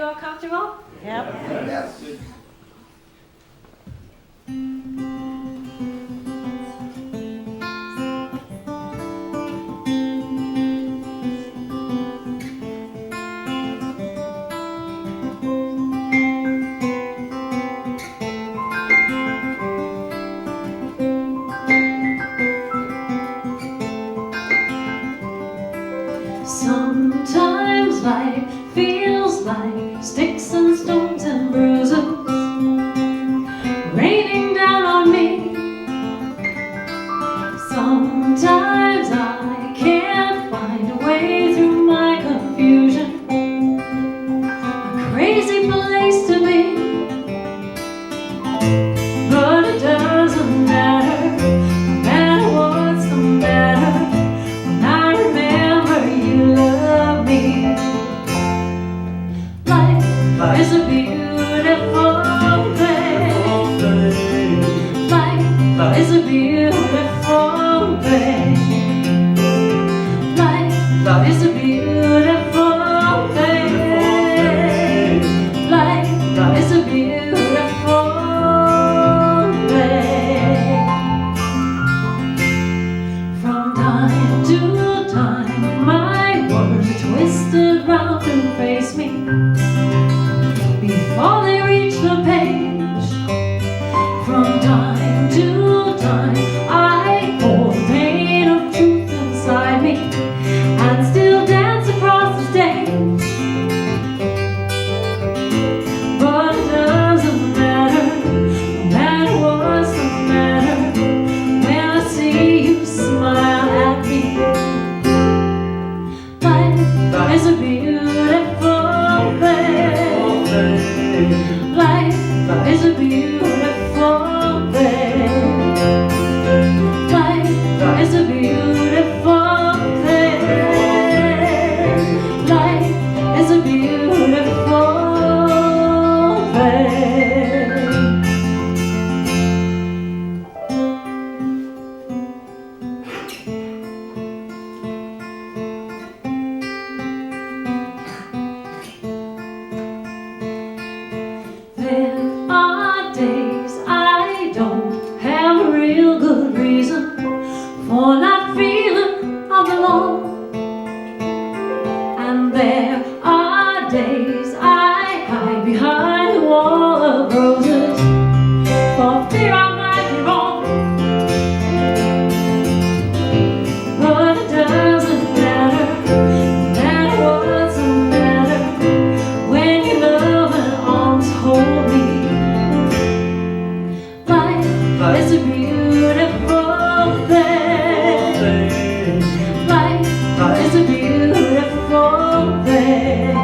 you all comfortable? Yep. Yes. Sometimes life feels like sticks and stones and bruises raining down on me. Sometimes I can't find a way through my confusion. A crazy place to be, but it doesn't matter, no matter what's the matter. When I remember you love me. Life is a beautiful thing. Life is a beautiful thing. Life is a beautiful thing. Life is a beautiful thing. From time to time, my words are twisted round and face me before they reach the page. From time to time, I hold the pain of truth inside me and still dance across the stage. But it doesn't matter, no matter what's the matter, when I see you smile at me. Life is a beautiful thing. Life is a beautiful thing. Life is a beautiful thing. Life is a beautiful thing. There are days I don't have a real good reason for not feeling all alone. And there are days I hide behind a wall of roses for fear I might be wrong. But it doesn't matter, no matter what's the matter, when your loving arms hold me. Life is a beautiful thing. Life is a beautiful thing.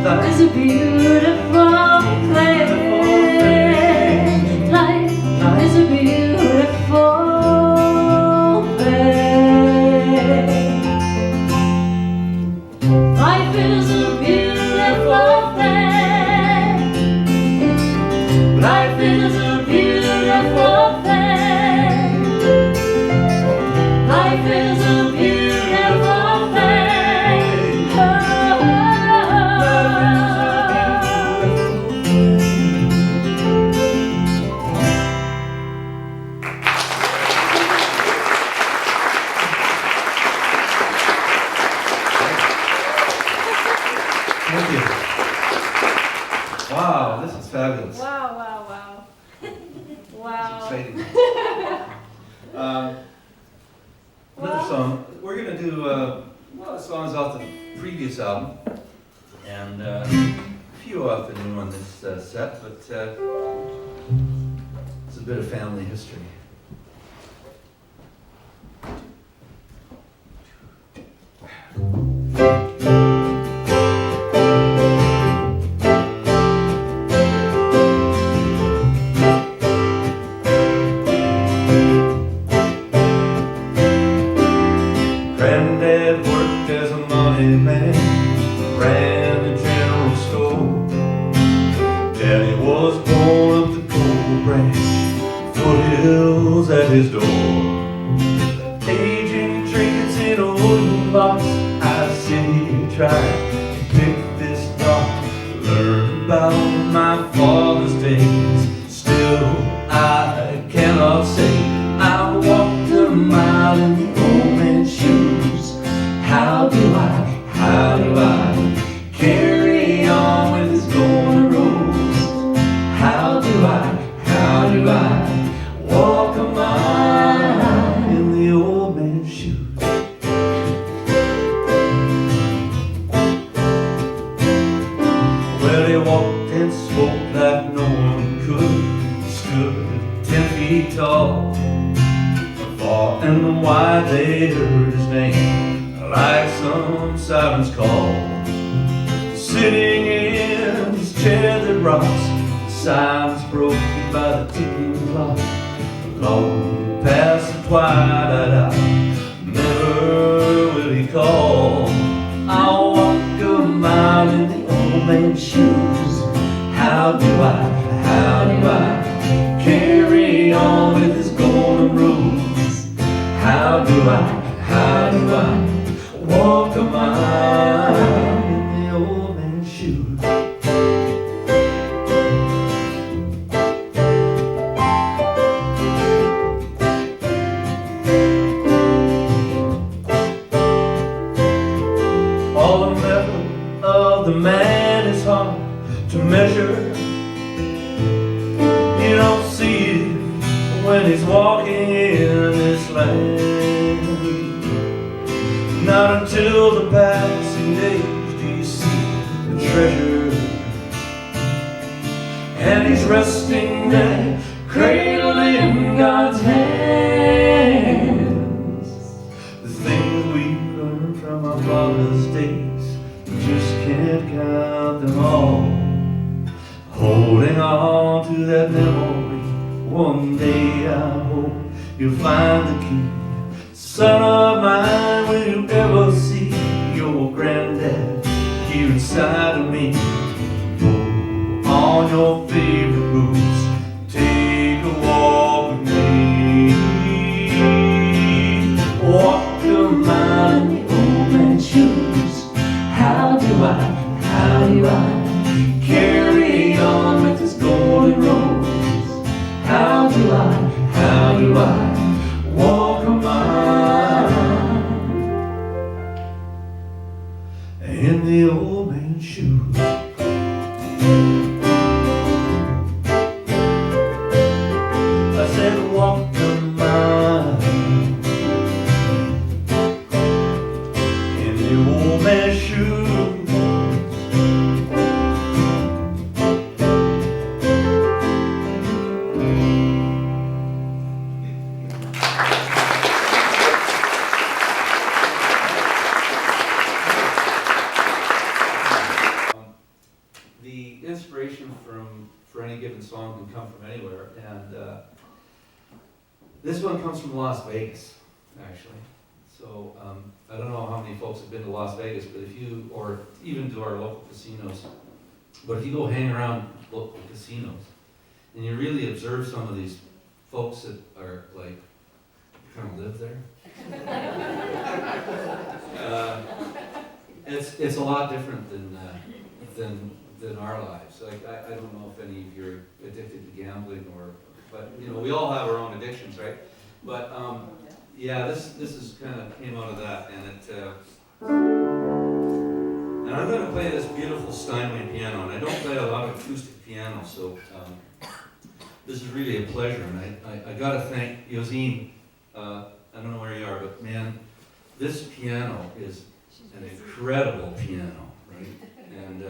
Life is a beautiful thing. Life is a beautiful thing. Life is a beautiful thing. Life is a beautiful thing. Life is a beautiful thing. Thank you. Wow, this is fabulous. Wow, wow, wow. Wow. Exciting. Another song. We're going to do songs off the previous album, and a few off the new one this set, but it's a bit of family history. Granddad worked as a money man, ran a general store. Daddy was born up the Gold Branch, foothills at his door. Aging trinkets in a wooden box, I see he tried to pick walk a mile in the old man's shoes. Well, he walked and spoke like no one could. He stood 10 feet tall. Far and wide they heard his name, like some siren's call. Sitting in his chair that rocks, the silence broken by the ticking clock. Long past the twilight hour, never will he call. I'll walk a mile in the old man's shoes. How do I carry on with his golden rules? How do I walk a mile in the old man's shoes? All the metal of the man is hard to measure. You don't see it when he's walking in this land. Not until the passing days do you see the treasure. And he's resting there, cradled in God's hands. The things we learned from our father's days, we just can't count them all. Holding on to that memory, one day I hope you'll find the key. Son of mine, will you ever see your granddad here inside of me? Go on your favorite routes, take a walk with me. Walk a mile in the old man's shoes. How do I carry on with this golden rose? How do I walk a mile in the old man's shoes? I said walk a mile in the old man's shoes. For any given song can come from anywhere, and this one comes from Las Vegas, actually. So I don't know how many folks have been to Las Vegas, but if you, or even to our local casinos, but if you go hang around local casinos and you really observe some of these folks that are like, kind of live there, it's a lot different than our lives. Like I don't know if any of you are addicted to gambling but you know, we all have our own addictions, right? But yeah, this is kind of came out of that, and I'm going to play this beautiful Steinway piano, and I don't play a lot of acoustic piano, so this is really a pleasure, and I got to thank Yosine. I don't know where you are, but man, this piano is an incredible piano, right? And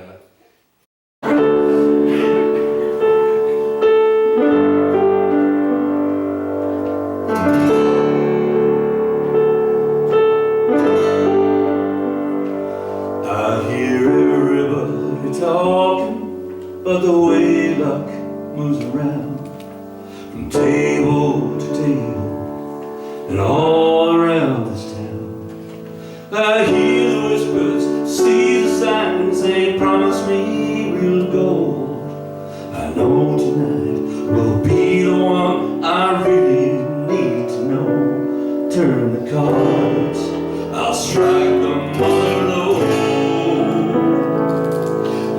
I hear everybody talking about the way luck moves around from table to table and all around this town. I hear the whispers, see the signs, they promise me real gold. I know tonight will be the one I really need to know. Turn the cards, I'll strike the mother low.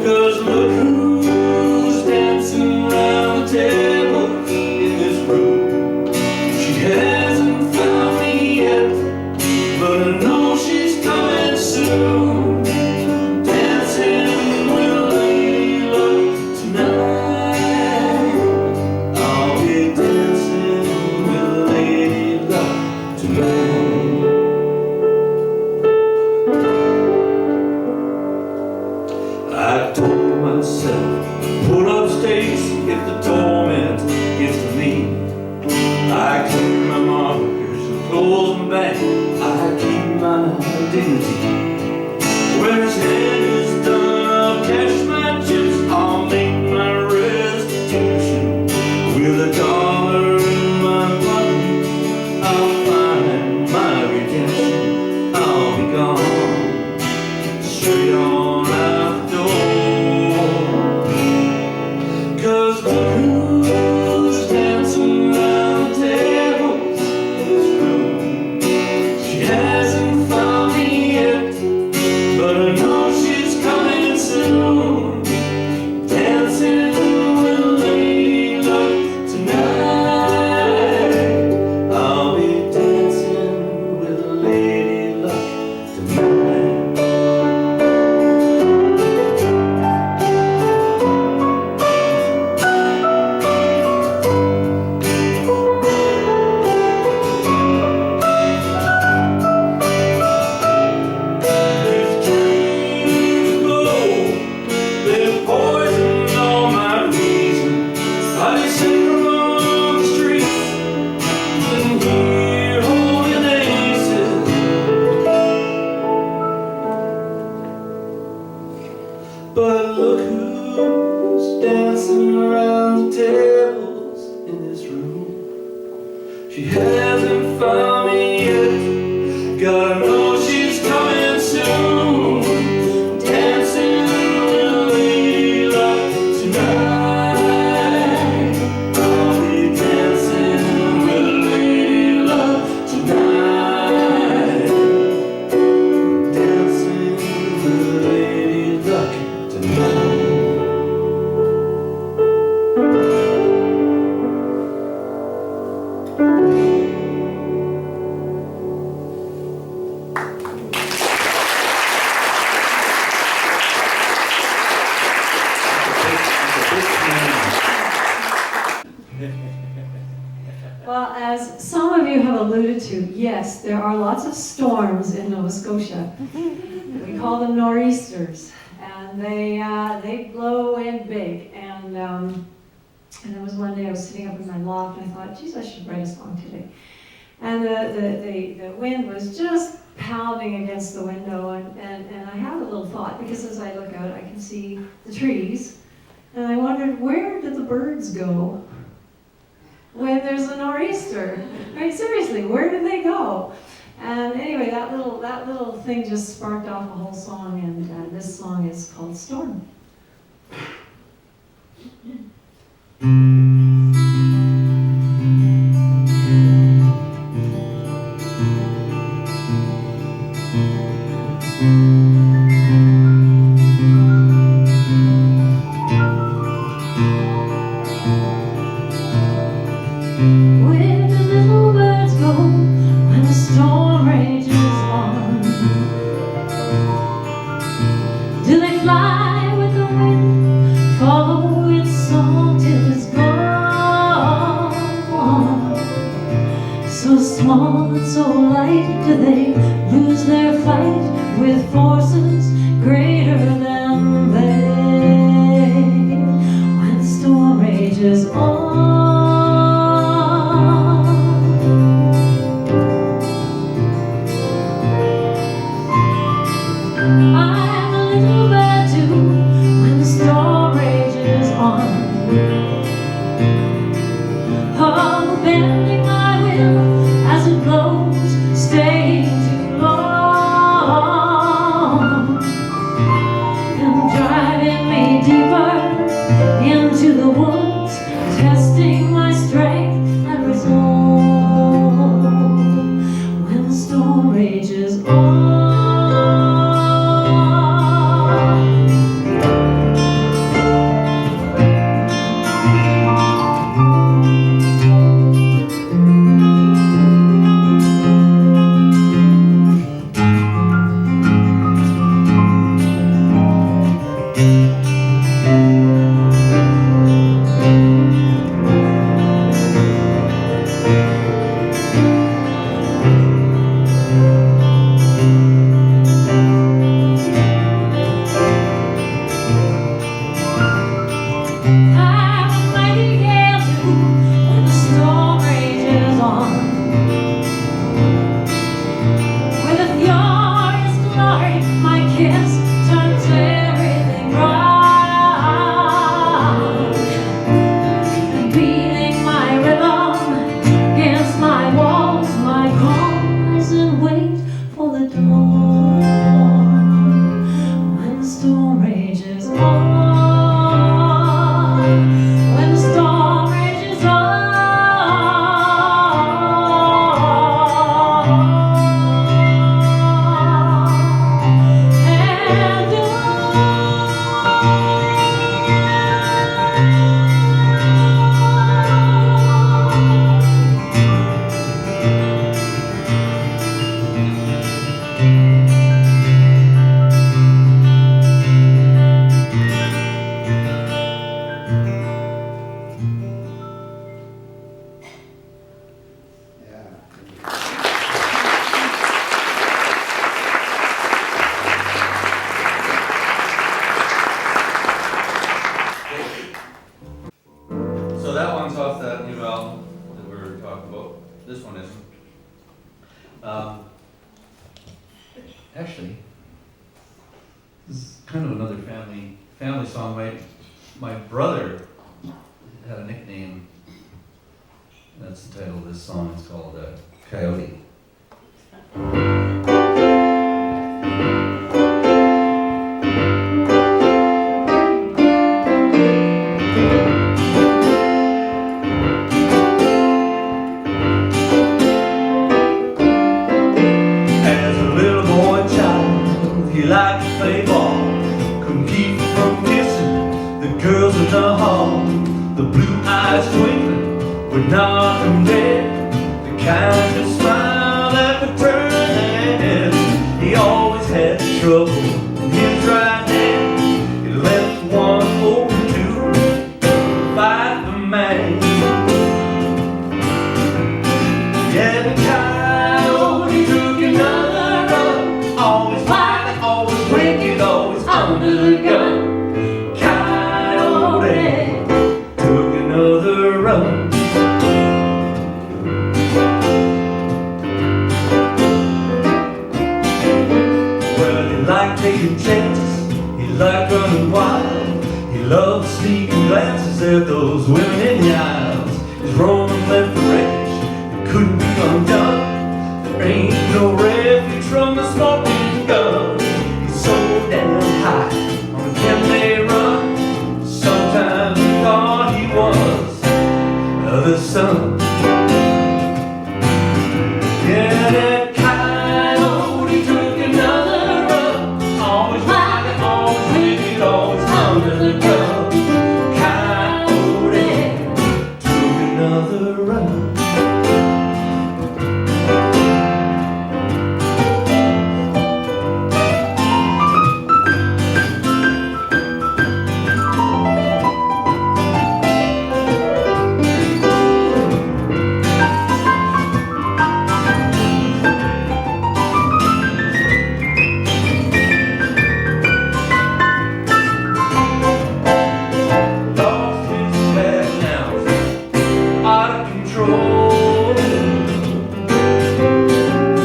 'Cause look who's dancing around the table in this room. She hasn't found me yet, but I know she's coming soon. Dancing with Lady Luck tonight. I'll be dancing I clean my markers and close my bank. I keep my dignity. When this hand is done, I'll cash my chips. I'll make my restitution. With a dollar in my pocket, I'll find my redemption. I'll be gone, straight on out the door. 'Cause who's dancing around the tables in this room? She hasn't found me yet, but I know she's coming soon. Dancing with Lady Luck tonight. I'll be dancing with Lady Luck tonight. These dreams blow, they've poisoned all my reason. I just sit along the street and hear holy laces. But look who's dancing around the tables in this room. She hasn't found me yet. God knows she's coming soon. Dancing with Lady Luck tonight. I'll be dancing with Lady Luck tonight. Dancing with Lady Luck tonight. Well, as some of you have alluded to, yes, there are lots of storms in Nova Scotia. We call them nor'easters, and they blow in big. And there was one day I was sitting up in my loft, and I thought, geez, I should write a song today. And the wind was just pounding against the window, and I had a little thought, because as I look out, I can see the trees, and I wondered, where did the birds go when there's a nor'easter? I mean, seriously, where did they go? And anyway, that little thing just sparked off a whole song, and this song is called Storm. Where do little birds go when the storm rages on? Do they fly with the wind, follow its song till it's gone? So small and so light, do they lose their fight with forces greater than they? When the storm rages on, I'm a little bird too, when the storm rages on. Oh, bending my will as it blows, staying too long. this one isn't. Actually, this is kind of another family song. My brother had a nickname. That's the title of this song. It's called Coyote. As a little boy child, he liked to play ball. Couldn't keep from kissing the girls in the hall. The blue eyes twinkling would knock him dead. The kind of smile that would turn their head. He always had trouble in his right hand. He left one open to fight the man. Yeah, the coyote took another run. Always wild, always wicked, always under the gun. Coyote took another run. Well, he liked taking chances, he liked running wild. He loved sneaking glances at those women in the aisles. His Roman left the wreckage that couldn't be undone. There ain't no refuge from the smoking gun. He's so damn high on a 10-day run. Sometimes he thought he was the sun. Yeah, that coyote took another run. Always wild, always wicked, always under the gun. Coyote took another run. Lost his head now, out of control.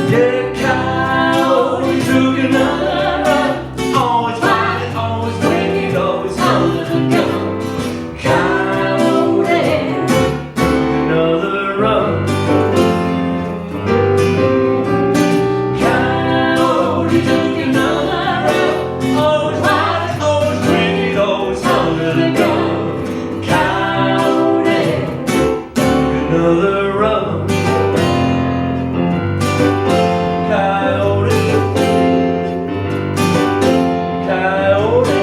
Yeah, coyote took another run. Always wild, always wicked, always under the gun. Coyote took another run. Coyote took another run. Always wild, always wicked, always under the gun. Coyote took another run. Coyote, coyote.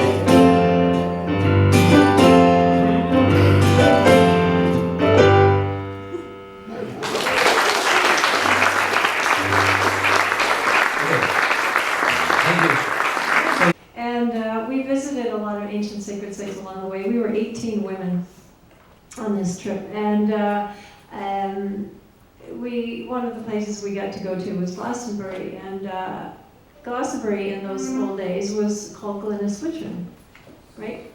And we visited a lot of ancient sacred sites along the way. We were 18 women on this trip, and one of the places we got to go to was Glastonbury, and Glastonbury in those old days was called Glenaswitchen, right?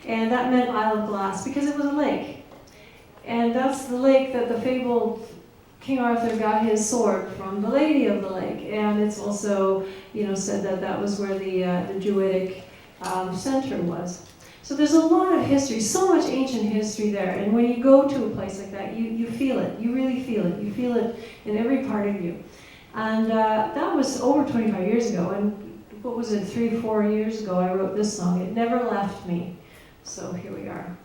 And that meant Isle of Glass because it was a lake, and that's the lake that the fabled King Arthur got his sword from, the Lady of the Lake, and it's also, said that that was where the Druidic center was. So there's a lot of history, so much ancient history there, and when you go to a place like that, you feel it, you really feel it, you feel it in every part of you. And that was over 25 years ago, and what was it, 3 or 4 years ago I wrote this song. It never left me. So here we are.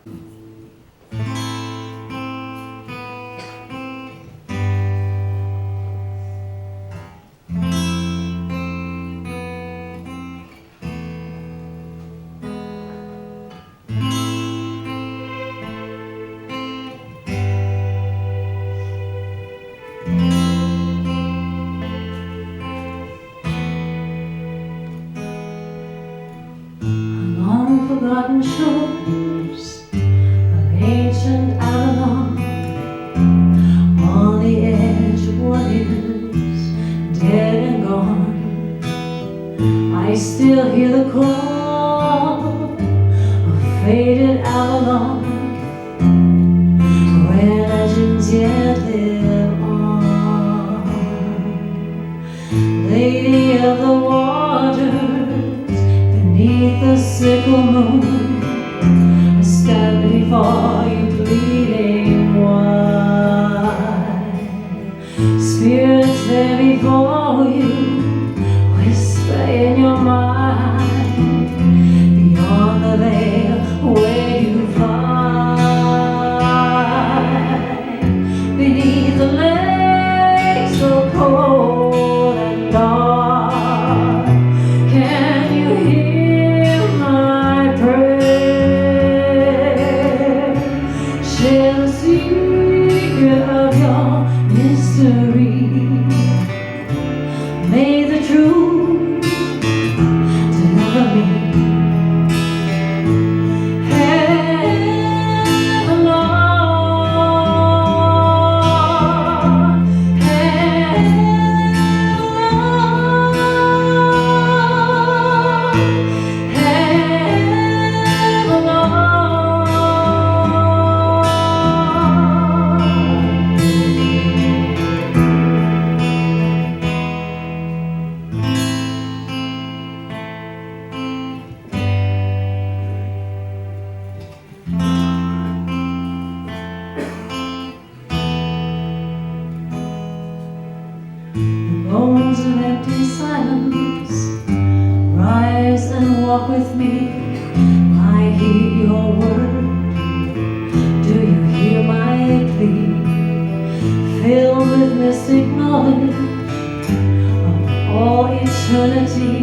Long-forgotten shores of ancient Avalon, on the edge of what is dead and gone. I still hear the call of faded Avalon, where legends yet live on. moon, I stand before you bleeding white. Spirits there before you, whisper in your mind, beyond the veil where you fly, beneath the lakes so cold and dark. Can you hear my prayer? Share the secret of your mystery. May the truth deliver me. Heaven, Lord, heaven, Lord, heaven, bones of empty silence, rise and walk with me. I hear your word. Do you hear my plea? Filled with mystic knowledge of all eternity,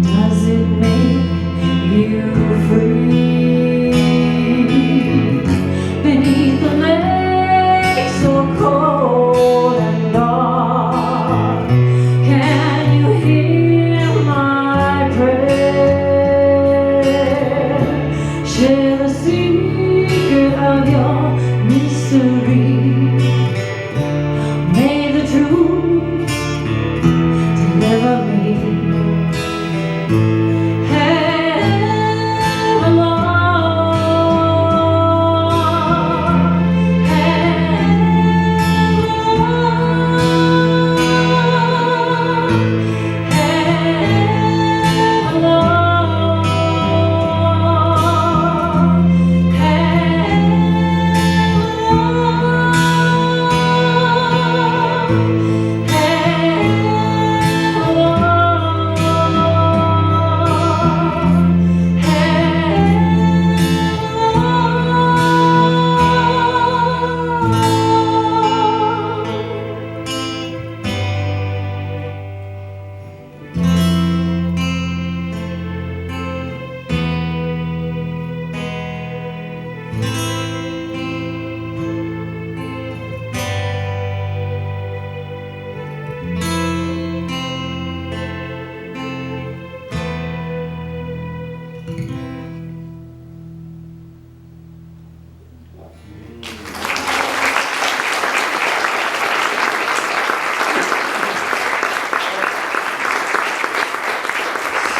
does it make you free? Beneath the lake so cold and dark, can you hear my prayer? Share the secret of your mystery. May the truth deliver me. Heaven, Lord, heaven, Lord, heaven, Lord,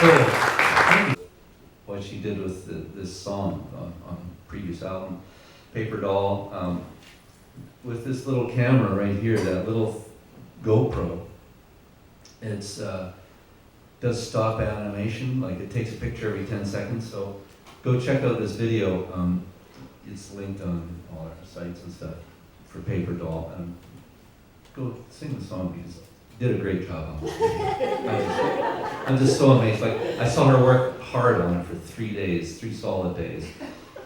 So, what she did with this song on previous album, Paper Doll, with this little camera right here, that little GoPro, it's does stop animation, like it takes a picture every 10 seconds. So go check out this video. It's linked on all our sites and stuff for Paper Doll, and go sing the song because you did a great job on it. I'm just so amazed. Like, I saw her work hard on it for 3 days, 3 solid days.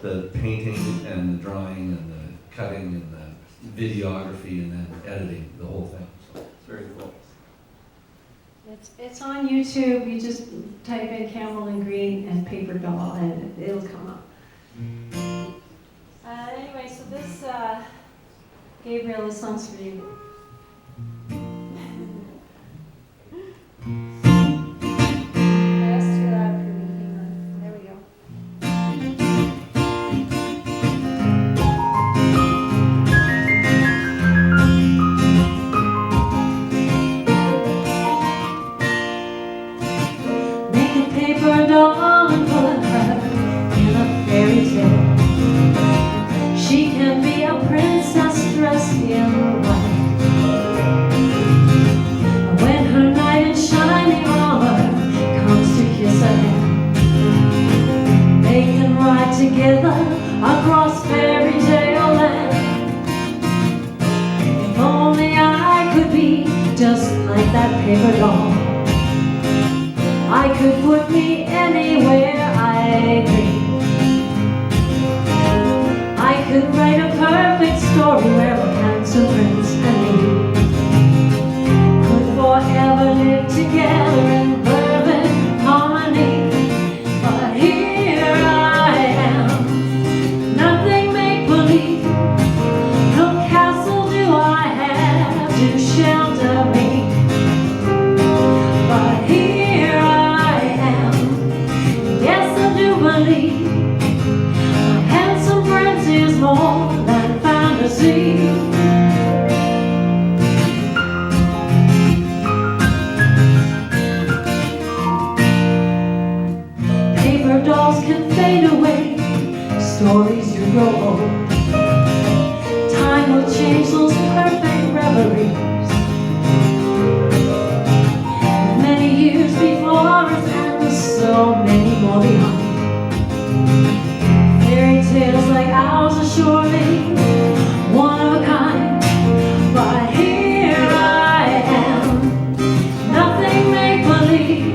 The painting and the drawing and the cutting and the videography and then editing, the whole thing. So it's very cool. It's on YouTube. You just type in Campbell Green and Paper Doll and it'll come up. Anyway, so this, Gabriel, this song's for you. That's too loud for me. Hang on. There we go. Make a paper doll and put her in a fairy tale. She can be a princess dressed in white. just like that paper doll. I could put me anywhere I dream. I could write a perfect story where a handsome prince and me could forever live together in perfect harmony. But here I am, nothing make-believe. No castle do I have to shelter me. But here I am, yes I do believe a handsome prince is more than fantasy. Paper dolls can fade away, stories do grow old. Time will change those perfect reveries. Many years before us and so many more behind. Fairy tales like ours are surely one of a kind. But here I am, nothing make-believe.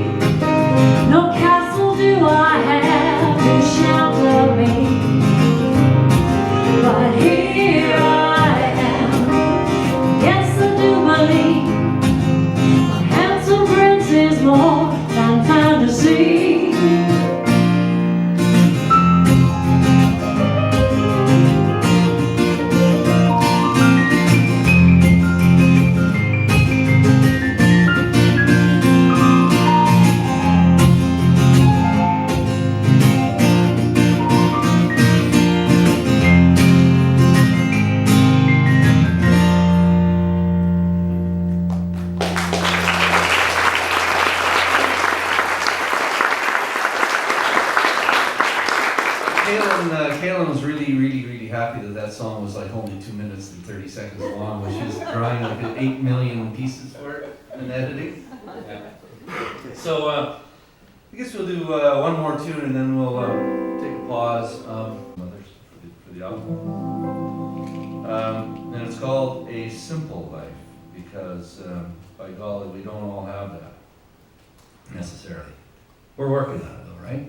No castle do I have to shelter me. But here I am, yes I do believe a handsome prince is more than fantasy. Kaylin was really happy that song was like only 2 minutes and 30 seconds long, when she was trying like 8 million pieces for it in editing. Yeah. So I guess we'll do one more tune and then we'll take a pause. Mothers for the album. And it's called A Simple Life, because by golly, we don't all have that necessarily. We're working on it though, right?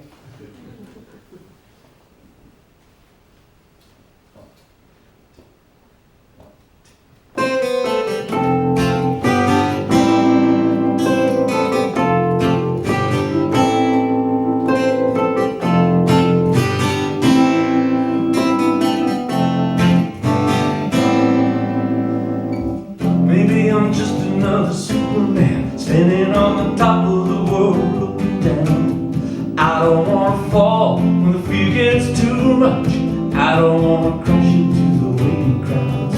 Maybe I'm just another Superman standing on the top of the world looking down. I don't wanna fall when the fear gets too much. I don't wanna crash into the waiting crowds.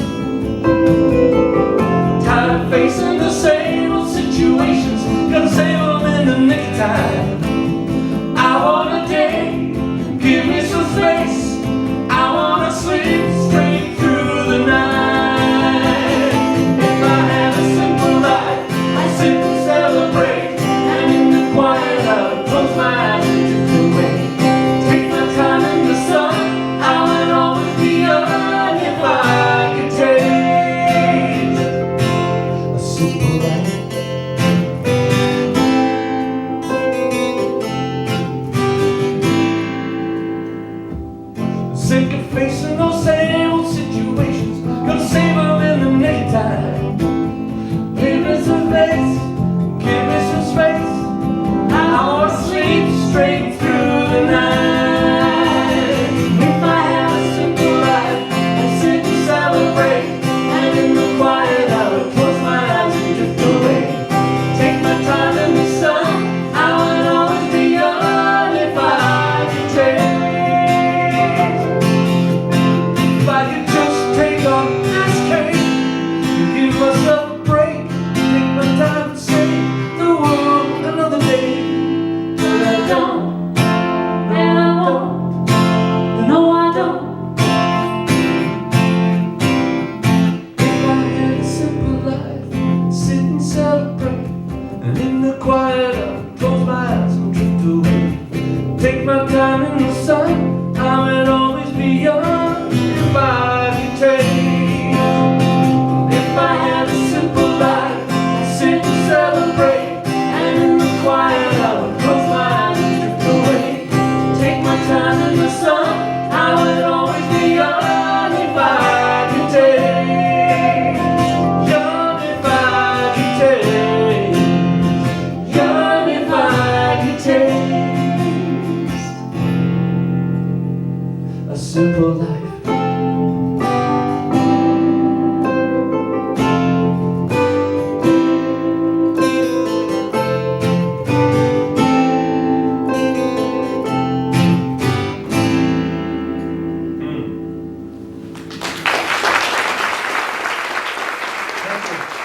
Tired of facing the same old situations, gotta save them in the nick of time. I want a day, give me some space. I wanna sleep straight through the night. If I had a simple life, I'd sit and celebrate, and in the quiet I would close my eyes and drift away. Take my time in the sun, I would always be alone. you.